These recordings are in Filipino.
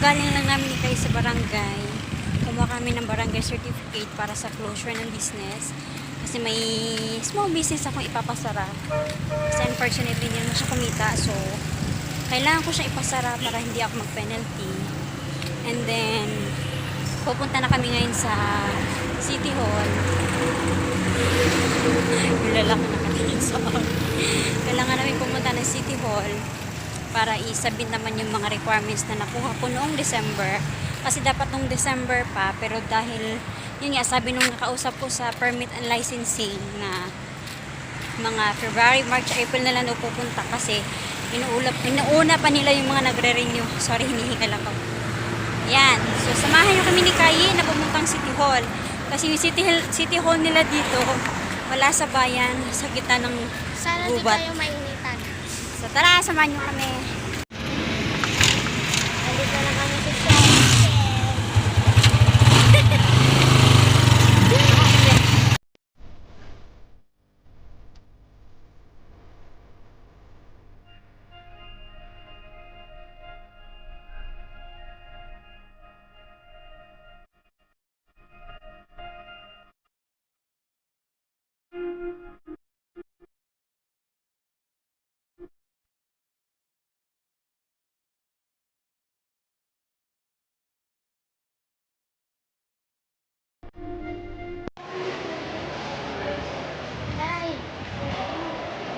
Kakagaling lang namin ni Kai sa barangay. Kumuha kami ng barangay certificate para sa closure ng business. Kasi may small business akong ipapasara. Kasi unfortunately, hindi naman siya kumita. So, kailangan ko siya ipasara para hindi ako mag-penalty. And then, pupunta na kami ngayon sa City Hall. Bilala ko na kami sa kailangan namin pumunta ng City Hall para isabit naman yung mga requirements na nakuha ko noong December. Kasi dapat noong December pa, pero dahil, yun nga, sabi nung nakausap ko sa permit and licensing na mga February, March, April na lang pupunta kasi inuuna pa nila yung mga nagre-renew. Sorry, hinihingal ako. Yan. So, samahan nyo kami ni Kayi na pumuntang City Hall. Kasi yung City Hall nila dito, wala sa bayan, sa gitna ng Sana di gubat. tayo mainitan. So, tara, samahan nyo kami. Nandito na kami sa Shell.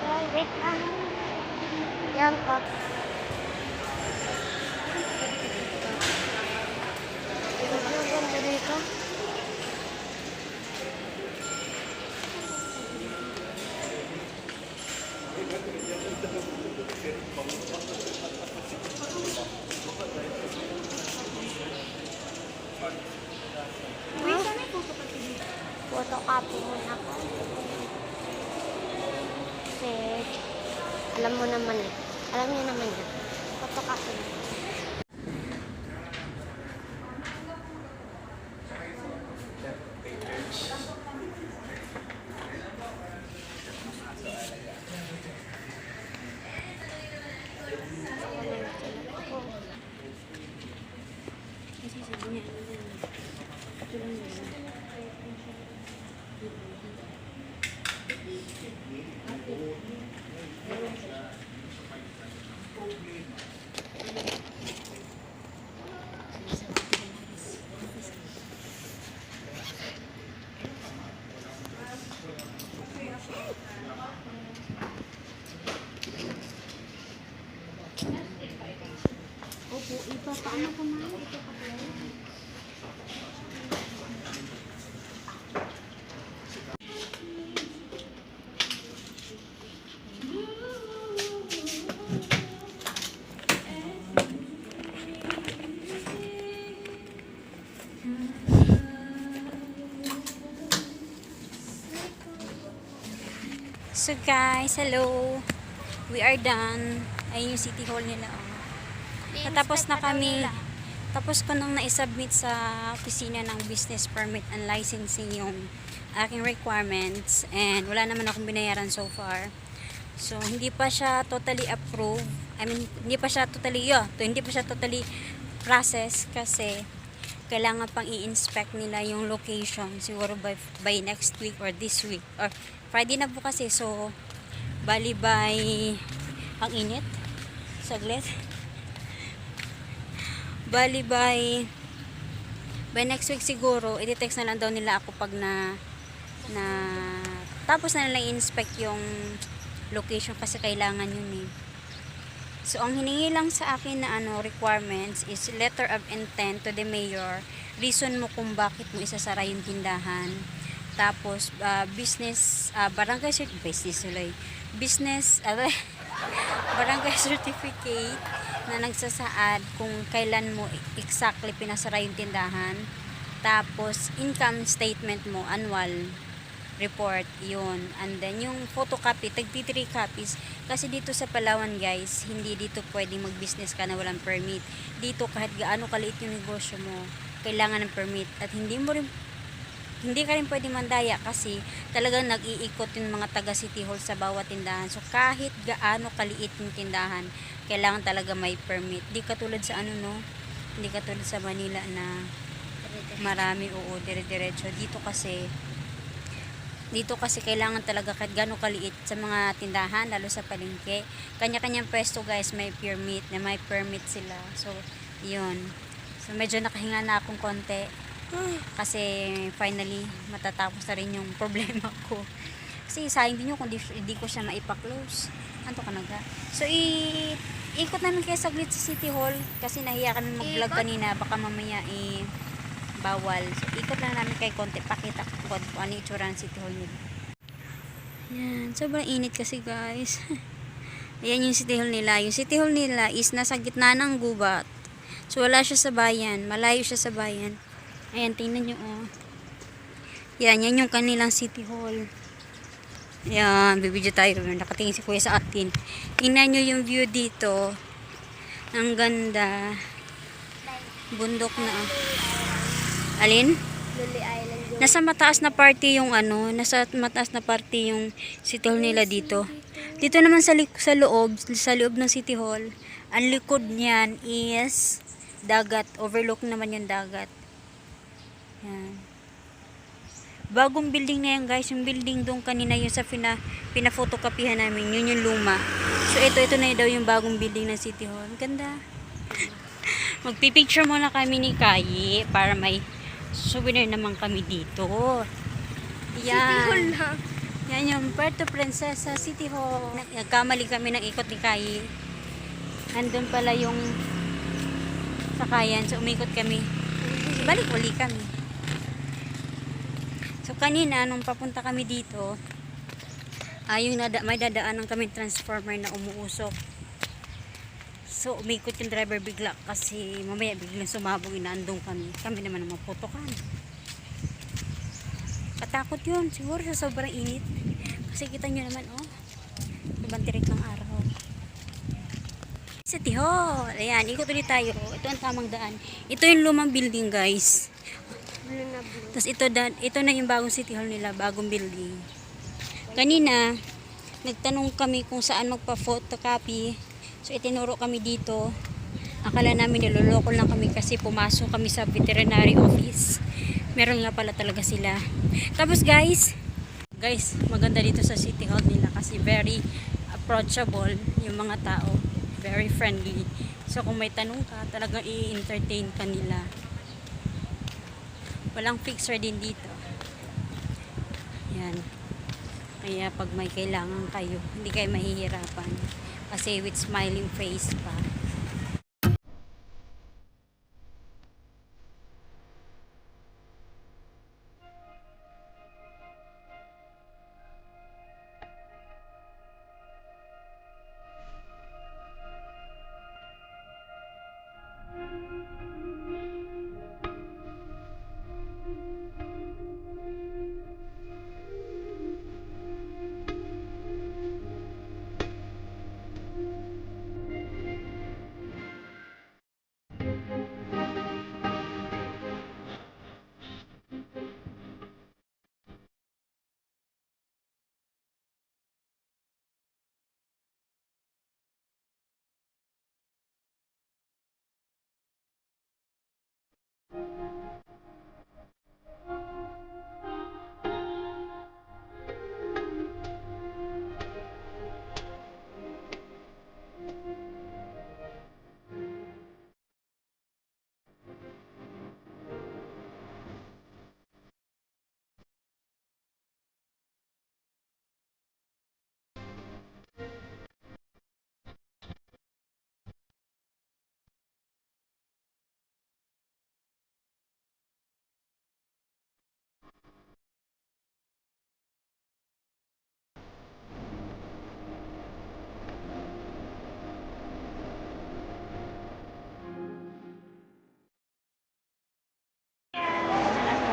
Ay, wait lang. Yan po. Ang ganda dito. Photocopy muna ako. Kasi, alam mo naman eh. Alam niyo naman yan. Photocopy muna. Kasi sabi niya, ito lang yun. Opo, iba paano ko na ito pa. So guys, hello. We are done. Ayun yung City Hall nila. Oh. Natapos na kami. Tapos ko nang na-submit sa opisina ng business permit and licensing yung aking requirements. And wala naman akong binayaran so far. So, hindi pa siya totally approved. I mean, hindi pa siya totally process kasi kailangan pang i-inspect nila yung location siguro by next week or this week or Friday na po kasi, so bali by ang init saglit bali by next week siguro i-text na lang daw nila ako pag na tapos na nila i-inspect yung location kasi kailangan yun eh. So, ang hiningi lang sa akin na requirements is letter of intent to the mayor. Reason mo kung bakit mo isasara yung tindahan. Tapos, barangay barangay certificate na nagsasaad kung kailan mo exactly pinasara yung tindahan. Tapos, income statement mo, annual report, yun. And then, yung photocopy, tagti 3 copies. Kasi dito sa Palawan, guys, hindi dito pwedeng mag-business ka na walang permit. Dito, kahit gaano kaliit yung negosyo mo, kailangan ng permit. At hindi ka rin pwede mandaya kasi talagang nag-iikot yung mga taga City Hall sa bawat tindahan. So, kahit gaano kaliit yung tindahan, kailangan talaga may permit. Di katulad sa Hindi katulad sa Manila na marami, oo, dire-diretso. Dito kasi kailangan talaga kahit gano'ng kaliit sa mga tindahan, lalo sa palengke. Kanya-kanyang pwesto guys, may permit sila. So, yun. So, medyo nakahinga na akong konti. Kasi finally, matatapos na rin yung problema ko. Kasi sayang din yun kung di ko siya maipa-close. Anto ka naga. So, ikot namin kayo saglit sa City Hall. Kasi nahiya kami mag-vlog kanina. Baka mamaya bawal. So, ikot lang namin kay konti. Pakita ko kung ano yung itsura ng City Hall nila. Yan. Sobrang init kasi guys. Ayan yung City Hall nila. Yung City Hall nila is nasa gitna ng gubat. So, wala siya sa bayan. Malayo siya sa bayan. Ayan, tingnan nyo oh. Yan yung kanilang City Hall. Ayan, bibidyo tayo. Nakatingin si Kuya sa atin. Tingnan nyo yung view dito. Ang ganda. Bundok na. Alin? Lily Island yung Nasa mataas na party yung City Hall nila dito. Dito naman sa loob ng City Hall, ang likod niyan is dagat. Overlook naman yung dagat. Yan. Bagong building na yan guys. Yung building doon kanina yung sa pina-photocopihan namin. Yun yung luma. So ito na daw yung bagong building ng City Hall. Ganda. Magpipicture muna kami ni Kayi para may souvenir naman kami dito. Yan. City Hall na. Yan yung Puerto Princesa City Hall. Nagkamali kami ng ikot ni Kayi. Nandun pala yung sakayan. So umikot kami. Balik uli kami. So kanina nung papunta kami dito, may dadaanan kami transformer na umuusok. So umikot yung driver bigla kasi mamaya biglang sumabog, inaandong kami. Kami naman ang maputokan. Katakot yun siguro sa sobrang init. Kasi kita nyo naman oh, ibang tirik ng araw. City Hall. Ayan, ikot ulit tayo. Ito ang tamang daan. Ito yung lumang building guys. blue na blue. Tapos ito na yung bagong City Hall nila, bagong building. Kanina, nagtanong kami kung saan magpa-photocopy. So, itinuro kami dito. Akala namin niloloko lang kami kasi pumasok kami sa veterinary office. Meron nga pala talaga sila. Tapos guys, maganda dito sa City Hall nila kasi very approachable yung mga tao. Very friendly. So, kung may tanong ka, talagang i-entertain ka nila. Walang fixer din dito. Yan. Kaya pag may kailangan kayo, hindi kayo mahihirapan. Kasi with smiling face pa.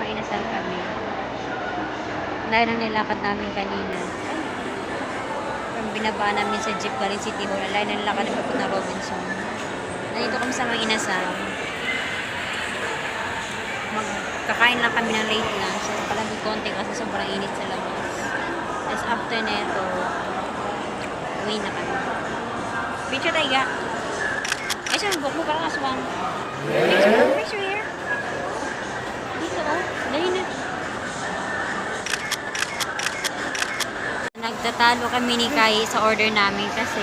Inasal kami. Dahil ang nilakad namin kanina. From binaba namin sa jeep galing City Hall. Dahil ang nilakad namin papunta Robinson. Nandito kami sa mga inasal. Magkakain lang kami ng late lunch. So, palamig konti kasi sobrang init sa labas. Tapos after na ito, uwi na kami. Picture tayo ga. Ay, saan mo parang aswang. Picture here. Dito, oh. Dali na. Nagtatalo kami ni Kai sa order namin kasi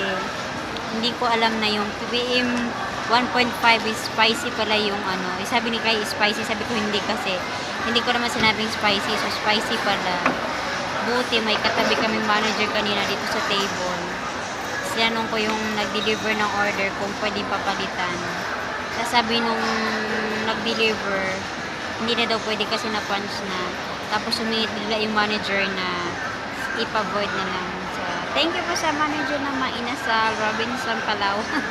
hindi ko alam na yung PPM 1.5 is spicy pala yung ano. Eh, sabi ni Kai spicy, sabi ko hindi kasi hindi ko naman sinabing spicy, so spicy pala. Buti may katabi kaming manager kanina dito sa table. Sinanong ko yung nag-deliver ng order kung pwede papalitan. Sabi nung nag-deliver, hindi na daw pwede kasi na-punch na. Tapos sumingit nila yung manager na ipa-void na lang. So, thank you po sa manager ng Mainasal, Robinson, Palawan.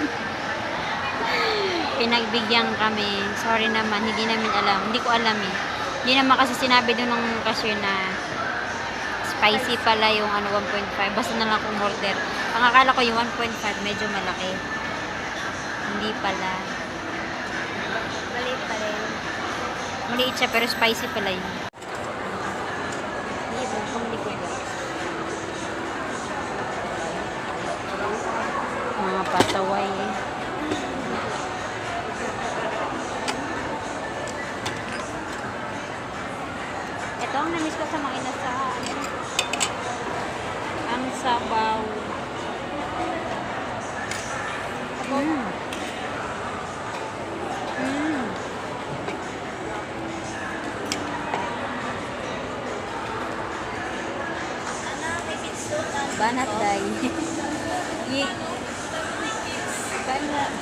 Pinagbigyan kami. Sorry naman, hindi namin alam. Hindi ko alam eh. Hindi naman kasi sinabi doon ng cashier na spicy pala yung ano 1.5. Basta na lang kung order. Ang akala ko yung 1.5 medyo malaki. Hindi pala. Maliit pa rin. Maliit siya pero spicy pala yun. Hindi po, pumili ko yun. Mga pasaway eh. Ito ang namiss ko sa mga inasal. Ang sabaw. Mm. Mm. Banat day. Banat.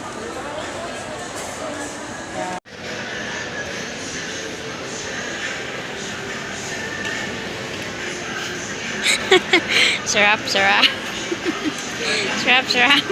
Sarap, sarap. Sarap, sarap.